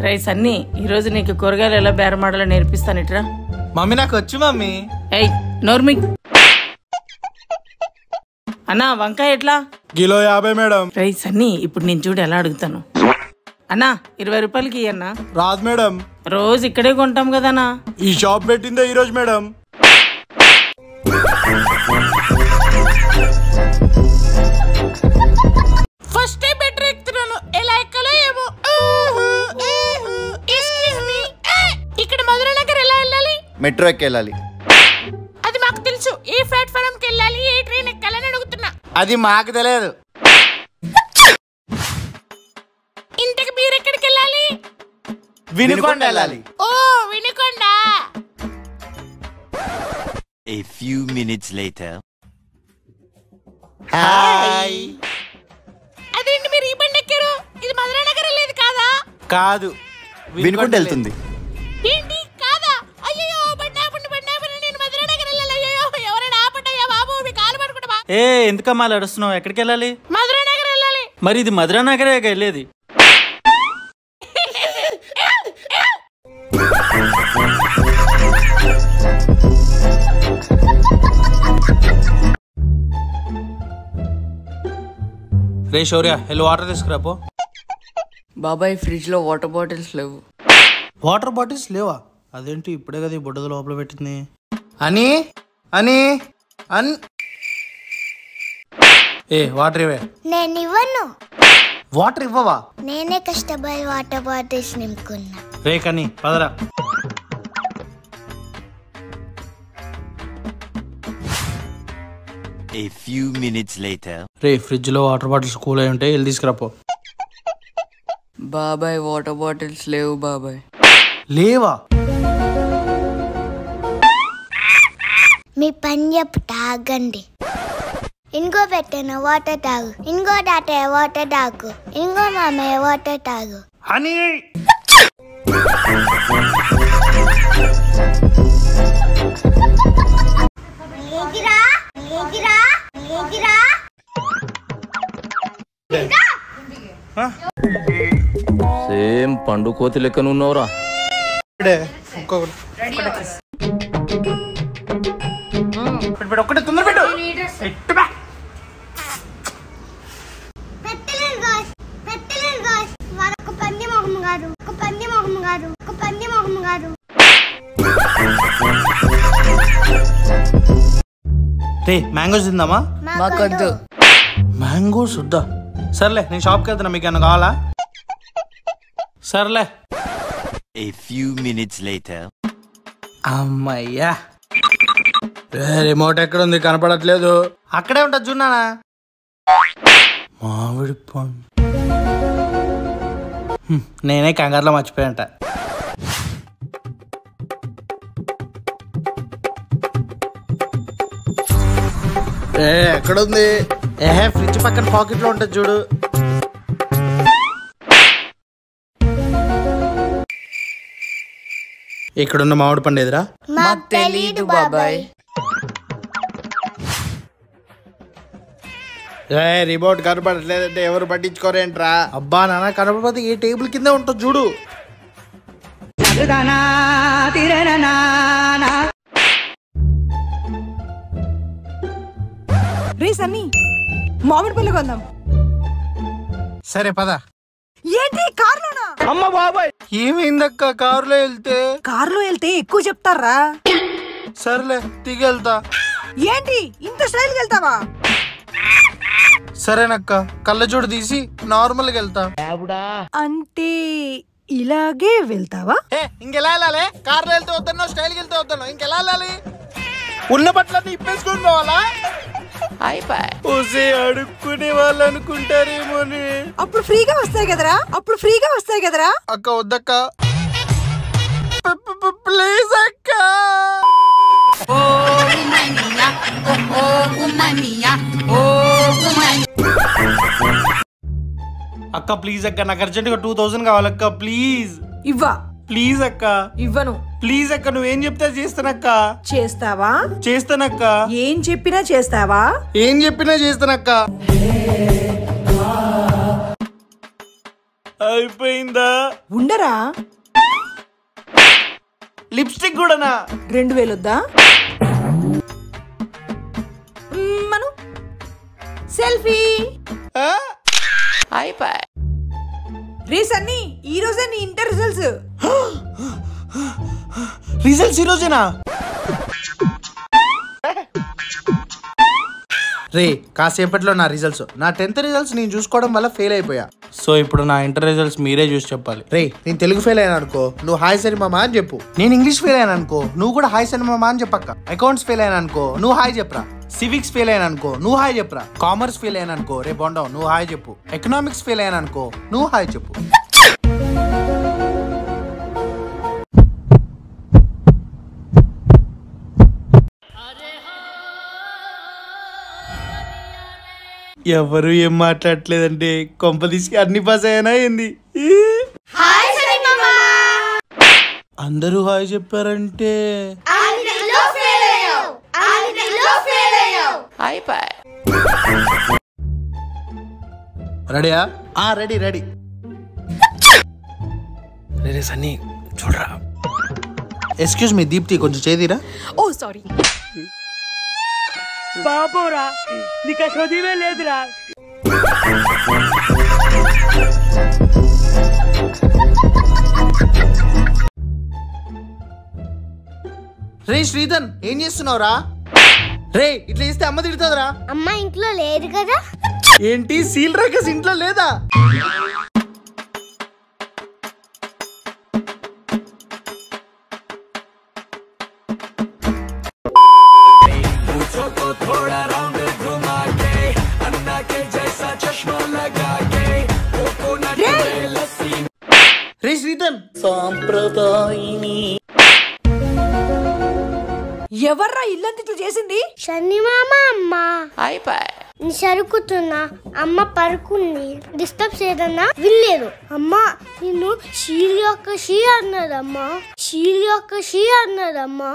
Rice అన్ని ఈరోజు నీకు కూరగాయలు ఎలా బేరమాడాలో నేర్పిస్తాను. ఇట్రా. మమ్మీ నాకు వచ్చు మమ్మీ. ఏయ్ నోర్మి. అన్నా వంకాయ ఎట్లా? Kilo 50 madam. రైస్ అన్ని ఇప్పుడు నేను చూడు ఎలా అడుగుతాను. అన్నా 20 రూపాయలకి ఇయ్యన్నా. రాదు మేడం, రోజు ఇక్కడే కొంటాం కదనా. ఈ షాప్ పెట్టిందే ఈ రోజు మేడం. ఫస్ట్ టైం బెటర్ ఎక్కుతున్నాను, ఎలా ఎక్కాలో ఏమో. ఇక్కడ మధురనగర్ ఎలా వెళ్ళాలి? మెట్రో ఎక్కి వెళ్ళాలి. అది మాకు తెలుసు. ఏ ప్లాట్ఫామ్ కి వెళ్ళాలి, ఏ ట్రైన్ ఎక్కాలని అడుగుతున్నా. అది మాకు తెలియదు. ఇంతకు మీరు ఎక్కడికి వెళ్ళాలి? వినుకొండ వెళ్ళాలి. ఓ Vinukonda. A few minutes later. Hi. అదేంటి మీరు ఈ బండి ఎక్కారు? ఇది మధురనగర్ వెళ్ళేది కాదా? కాదు, వినుకొండ వెళ్తుంది. ఏంటి కాదా? అయ్యో బండి ఆపండి, నేను మధురనగర్ వెళ్ళాలి. అయ్యో ఎవరైనా ఆపండియా బాబు, మీ కాలు పడుకుంటా. ఏ ఎందుకమ్మా అడుస్తున్నావు? ఎక్కడికి వెళ్ళాలి? మధురనగర్ వెళ్ళాలి. మరి ఇది మధురానగరే వెళ్ళేది. రే శౌర్య, వెళ్ళి వాటర్ తీసుకురాపో. బాబాయ్ ఫ్రిడ్జ్ లో వాటర్ బాటిల్స్ లేవు. వాటర్ బాటిల్స్ లేవా? అదేంటి ఇప్పుడే కదా ఈ బుడ్డది లోపల పెట్టింది. అని అని అన్ ఏ వాటర్ ఇవే. నేను ఇవ్వను. వాటర్ ఇవ్వవా? నేనే కష్టపడి వాటర్ బాటిల్స్ నింపుకున్నా. రే కని పదరా. A few minutes later. Ray fridge లో వాటర్ బాటిల్స్ కూల్ అయి ఉంటాయి, వెళ్ళి తీసుకురాపో. బాబాయ్ వాటర్ బాటిల్స్ లేవు బాబాయ్. లేవా? మీ పని చెప్పు తాగండి. ఇంకో పెట్టిన వాటర్ తాగు, ఇంకో తాతయ్య వాటర్ తాగు, ఇంకో మామయ్య వాటర్ తాగు. అని సేమ్ పండు కోతి లెక్కనున్నావురా. ఒక్కటే తొందర పెట్టు. రే మ్యాంగోస్ తిందామా? మాకొద్దు. మ్యాంగోస్ వద్దా? సర్లే నేను షాప్కి వెళ్తున్నా, మీకు ఏమన్నా కావాలా? సర్లే. A few minutes later. అమ్మయ్యా, రిమోట్ ఎక్కడ ఉంది? కనపడట్లేదు. అక్కడే ఉంటుంది చూడనా. మామిడి పండు. నేనే కంగారులో మర్చిపోయాంట. ఎక్కడుంది? ఏహే ఫ్రిడ్జ్ పక్కన పాకెట్ లో ఉంటుంది చూడు. ఇక్కడున్న మామిడి పండు ఎదురా? మాకు తెలీదు బాబాయ్. రిమోట్ కనపడట్లేదంటే ఎవరు పట్టించుకోరేంట్రా? అబ్బా నాన్న, కనపడపోతే ఏ టేబుల్ కింద ఉంటుంది చూడు. రే సన్నీ, మామిడి పళ్ళు కొందాం. సరే పద. ఏంటి కారులోనా? అమ్మ బాబాయ్, ఏమైందక్క? కారులో వెళ్తే. కారులో వెళ్తే ఎక్కువ చెప్తారా? సర్లే దిగెళ్తా. ఏంటి ఇంత స్టైల్ వెళ్తావా? సరేనక్క, కళ్ళజోడు తీసి నార్మల్గా వెళ్తా. అంటే ఇలాగే వెళ్తావా? ఇంకెలా వెళ్ళాలి? కార్లో వెళ్తే వద్దాను, స్టైల్కి వెళ్తే వద్దాను, ఇంకెలా వెళ్ళాలి? ఉన్న బట్టలన్నీ ఇప్పేసుకుని పోవాలా? అడుక్కునే వాళ్ళు అనుకుంటారేమోని. అప్పుడు ఫ్రీగా వస్తాయి కదరా. అక్క వద్దక్క, ప్లీజ్ అక్క. అక్క ప్లీజ్ అక్క, నాకు అర్జెంట్ గా 2000 కావాలక్క ప్లీజ్. ఇవ్వా? ప్లీజ్ అక్క. ఇవ్వను. ప్లీజ్ అక్క, నువ్వేం చెప్తే చేస్తానక్క. చేస్తావా? చేస్తానక్క. ఏం చెప్పినా చేస్తావా? ఏం చెప్పినా చేస్తానక్క. అయిపోయిందా? ఉండరా లిప్స్టిక్ కూడానా? 2000 వద్దా? మను సెల్ఫీ రే సన్నీ, ఈ రోజే నీ ఇంటర్ రిజల్ట్స్. రిజల్ట్స్ ఈ రోజేనా? రే కాసేపట్లో నా రిజల్ట్స్. నా 10th రిజల్ట్స్ నేను చూసుకోవడం వల్ల ఫెయిల్ అయిపోయా. సో ఇప్పుడు నా ఇంటర్ రిజల్ట్స్ మీరే చూసి చెప్పాలి. రే నేను తెలుగు ఫెయిల్ అయ్యాను అనుకో, నువ్వు హాయ్ సరి మామా అని చెప్పు. నేను ఇంగ్లీష్ ఫెయిల్ అయ్యాను అనుకో, నువ్వు కూడా హాయ్ సరి మామా అని చెప్పక్క. అకౌంట్స్ ఫెయిల్ అయ్యాను అనుకో, నువ్వు హాయ్ చెప్పరా. సివిక్స్ ఫెయిల్ అయ్యాను అనుకో, నువ్వు హాయ్ చెప్పరా. కామర్స్ ఫెయిల్ అయ్యాను అనుకో, రే బొండం నువ్వు హాయ్ చెప్పు. ఎకనామిక్స్ ఫెయిల్ అయ్యాను అనుకో, నువ్వు హాయ్ చెప్పు. ఎవరు ఏం మాట్లాడలేదంటే కొంప తీసి అన్ని పాస్ అయ్యానా ఏంది? అందరూ హాయ్ చెప్పారంటే రెడీయా? Ready ready. రే సన్నీ చూడరా. ఎక్స్క్యూజ్ మీ దీప్తి, కొంచెం చేదిరా. ఓ సారీ బాబోరా, నీకు చదివే లేదురా. రే శ్రీధన్ ఏం చేస్తున్నావురా? రే ఇట్లా చేస్తే అమ్మ తిడుతుందిరా. అమ్మ ఇంట్లో లేదు కదా. ఏంటి సీల్ రాకేసి ఇంట్లో లేదా? రే శ్రీధన్ ఎవర్రా ఇల్లంతా ఇట్లా చేసింది? శని మామ అమ్మ నీ సరుకుతున్నా. అమ్మ పరుకుంది, డిస్టర్బ్ చేయదన్నా వినలేదు. అమ్మ నిన్ను షీల్ యొక్క షీ అన్నదమ్మా, షీల్ యొక్క షీ అన్నదమ్మా.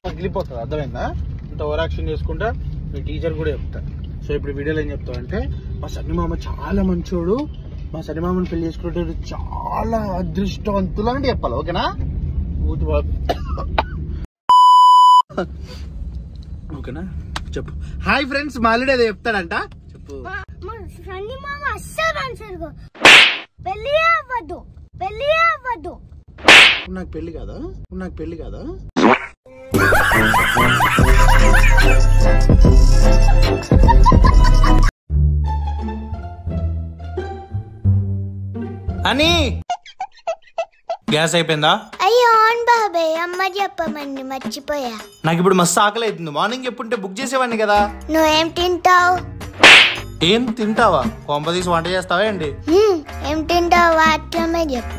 తగిలిపోతుంది, అర్థమైందా? ఇంత ఓవర్ యాక్షన్ చేసుకుంటా మీ టీచర్ కూడా చెప్తా. సో ఇప్పుడు వీడియోలో ఏం చెప్తావు అంటే, మా సన్ని మామ చాలా మంచోడు, మా సన్ని మామని పెళ్లి చేసుకుంటే చాలా అదృష్టవంతులు అంటే చెప్పాలి. ఓకేనా? ఓకేనా చెప్పు. హాయ్ ఫ్రెండ్స్, మాలిడే చెప్తాడంట. చెప్పు. సన్ని మామ అస్సలు మంచోడు. పెళ్లి అవ్వదు, పెళ్లి అవ్వదు. నాకు పెళ్లి కాదా? నాకు పెళ్లి కాదా? అని గ్యాస్ అయిపోయిందా? అయ్యో అవును బాబాయ్, అమ్మ చెప్పమండి మర్చిపోయా. నాకు ఇప్పుడు మస్తు ఆకలి అవుతుంది. మార్నింగ్ చెప్పుంటే బుక్ చేసేవాడిని కదా. నువ్వేం తింటావు? ఏం తింటావా? కొంప తీసి వంట చేస్తావా ఏంటి? ఏం తింటావా అట్లమే చెప్పు.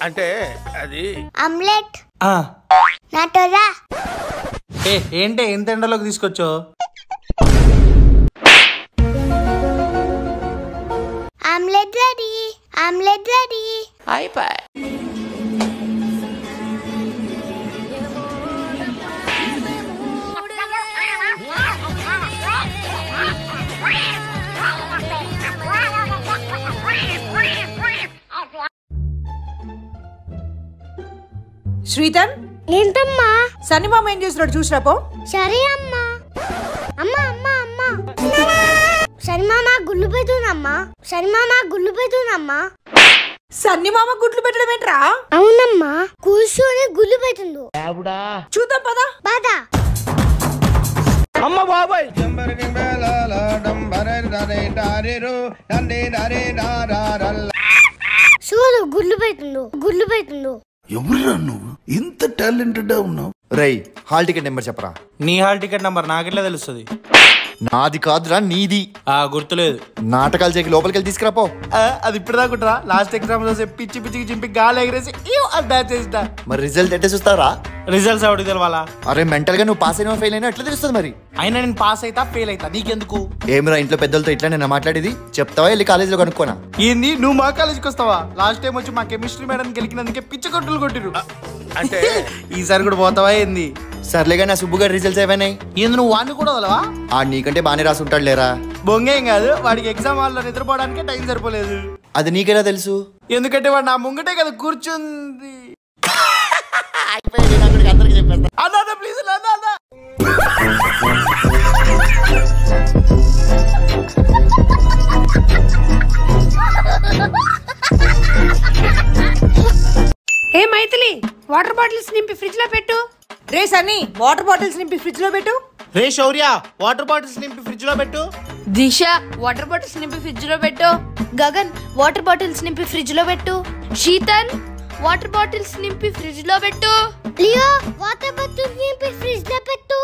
అంటే అది ఆమ్లెట్. నాతో రా. ఏంటి ఎంత ఎండలోకి తీసుకొచ్చో? Omelette ready, omelette ready. Sridhan ఏంటమ్మా? సన్ని మామ ఏం చేస్తున్నాడు చూసిరాపో. సరే అమ్మా. అమ్మా అమ్మా అమ్మా, సన్ని మామ గుళ్ళు పెడుతుందమ్మా, సన్ని మామ గుళ్ళు పెడుతుందమ్మా. సన్ని మామ గుడ్లు పెట్టడం ఏంట్రా? అవునమ్మా, కూర్చొని గుళ్ళు పెడుతుండు. చూద్దాం పదా. బాదా అమ్మ బాబాయ్. చూడు గుళ్ళు పెడుతుండు, గుళ్ళు పెడుతుండు. ఎవరురా నువ్వు ఇంత టాలెంటెడ్ ఉన్నావు? రై హాల్ టికెట్ నెంబర్ చెప్పరా. నీ హాల్ టికెట్ నెంబర్ నాకెట్లా తెలుస్తుంది? నాది కాదురా నీది. గుర్తులేదు. నాటకాలు చేకి లోపలికి వెళ్ళి తీసుకురాపో. అది ఇప్పుడు దాకుంటారా? లాస్ట్ ఎగ్జామ్ లో పిచ్చి పిచ్చికి చింపి గాలి ఎగిరేసి చేస్తా. మరి రిజల్ట్ ఎట్లా చూస్తారా? రిజల్ట్స్ ఎవరికి తెలవాలా? అరే మెంటల్ గా నువ్వు పాస్ అయినా ఫెయిల్ అయినా ఎట్లా తెలుస్తుంది మరి? అయినా నేను పాస్ అయితా ఫెయిల్ అయితా నీకెందుకు? ఏమిరా ఇంట్లో పెద్దలతో ఇట్లా నేను మాట్లాడేది? చెప్తావా వెళ్ళి కాలేజీలో కనుక్కోనా? ఏంది నువ్వు మా కాలేజీకి వస్తావా? లాస్ట్ టైం వచ్చి మా కెమిస్ట్రీ మేడం గెలికినందుకే పిచ్చి కొట్టులు కొట్టిరు. అంటే ఈసారి కూడా పోతావా ఏంది? సర్లేగా నా సుబ్బు గారి రిజల్ట్స్ ఏమైనాయి? ఏంది నువ్వు వాడిని కూడా వదలవా? ఆ నీకంటే బాగానే రాసి ఉంటాడు లేరా? బొంగేం కాదు, వాడికి ఎగ్జామ్ హాల్లో నిద్రపోవడానికే టైం సరిపోలేదు. అది నీకెలా తెలుసు? ఎందుకంటే వాడు నా ముంగటే కదా కూర్చుంది. అన్నా ప్లీజ్ అన్నా. ఏ మైథిలి, వాటర్ బాటిల్స్ నింపి ఫ్రిడ్జ్ లో పెట్టు. రే సన్నీ, వాటర్ బాటిల్స్ నింపి ఫ్రిడ్జ్ లో పెట్టు. రే శౌర్య, వాటర్ బాటిల్స్ నింపి ఫ్రిడ్జ్ లో పెట్టు. దిశ వాటర్ బాటిల్స్ నింపి ఫ్రిడ్జ్ లో పెట్టు. గగన్ వాటర్ బాటిల్స్ నింపి ఫ్రిడ్జ్ లో పెట్టు. శీతల్ వాటర్ బాటిల్స్ నింపి ఫ్రిడ్జ్ లో పెట్టు. లియో వాటర్ బాటిల్స్ నింపి ఫ్రిడ్జ్ లో పెట్టు.